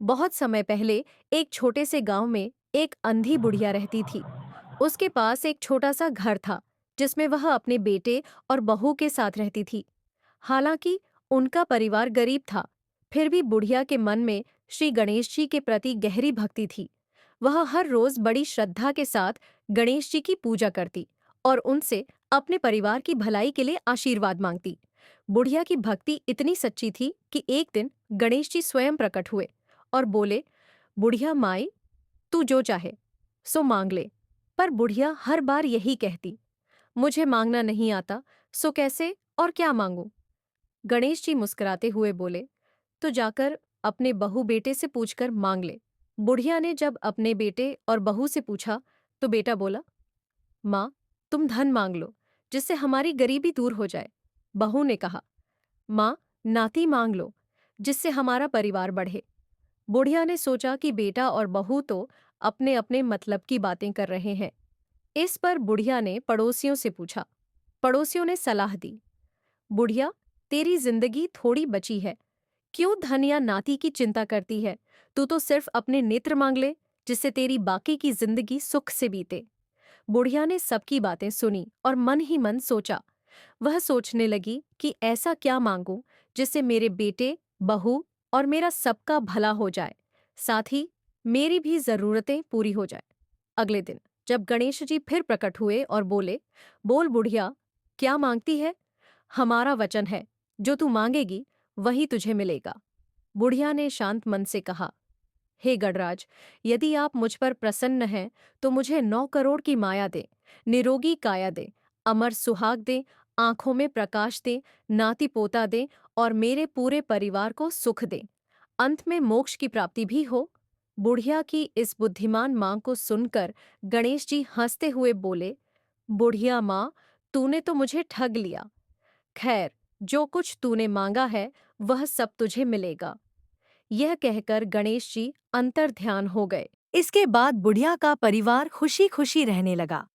बहुत समय पहले एक छोटे से गांव में एक अंधी बुढ़िया रहती थी। उसके पास एक छोटा सा घर था जिसमें वह अपने बेटे और बहू के साथ रहती थी। हालांकि उनका परिवार गरीब था, फिर भी बुढ़िया के मन में श्री गणेश जी के प्रति गहरी भक्ति थी। वह हर रोज बड़ी श्रद्धा के साथ गणेश जी की पूजा करती और उनसे अपने परिवार की भलाई के लिए आशीर्वाद मांगती। बुढ़िया की भक्ति इतनी सच्ची थी कि एक दिन गणेश जी स्वयं प्रकट हुए और बोले, बुढ़िया माई, तू जो चाहे सो मांग ले। पर बुढ़िया हर बार यही कहती, मुझे मांगना नहीं आता, सो कैसे और क्या मांगू। गणेश जी मुस्कुराते हुए बोले, तो जाकर अपने बहू बेटे से पूछकर मांग ले। बुढ़िया ने जब अपने बेटे और बहू से पूछा तो बेटा बोला, माँ, तुम धन मांग लो जिससे हमारी गरीबी दूर हो जाए। बहू ने कहा, माँ, नाती मांग लो जिससे हमारा परिवार बढ़े। बुढ़िया ने सोचा कि बेटा और बहू तो अपने अपने मतलब की बातें कर रहे हैं। इस पर बुढ़िया ने पड़ोसियों से पूछा। पड़ोसियों ने सलाह दी, बुढ़िया, तेरी जिंदगी थोड़ी बची है, क्यों धन या नाती की चिंता करती है। तू तो सिर्फ अपने नेत्र मांग ले जिससे तेरी बाकी की जिंदगी सुख से बीते। बुढ़िया ने सबकी बातें सुनी और मन ही मन सोचा। वह सोचने लगी कि ऐसा क्या मांगूं जिससे मेरे बेटे, बहू और मेरा सबका भला हो जाए, साथ ही मेरी भी जरूरतें पूरी हो जाए। अगले दिन जब गणेश जी फिर प्रकट हुए और बोले, बोल बुढ़िया, क्या मांगती है। हमारा वचन है, जो तू मांगेगी वही तुझे मिलेगा। बुढ़िया ने शांत मन से कहा, हे गणराज, यदि आप मुझ पर प्रसन्न हैं तो मुझे 9 करोड़ की माया दे, निरोगी काया दे, अमर सुहाग दे, आंखों में प्रकाश दे, नाती पोता दे और मेरे पूरे परिवार को सुख दे, अंत में मोक्ष की प्राप्ति भी हो। बुढ़िया की इस बुद्धिमान मां को सुनकर गणेश जी हंसते हुए बोले, बुढ़िया माँ, तूने तो मुझे ठग लिया। खैर, जो कुछ तूने मांगा है वह सब तुझे मिलेगा। यह कहकर गणेश जी अंतर ध्यान हो गए। इसके बाद बुढ़िया का परिवार खुशी खुशी रहने लगा।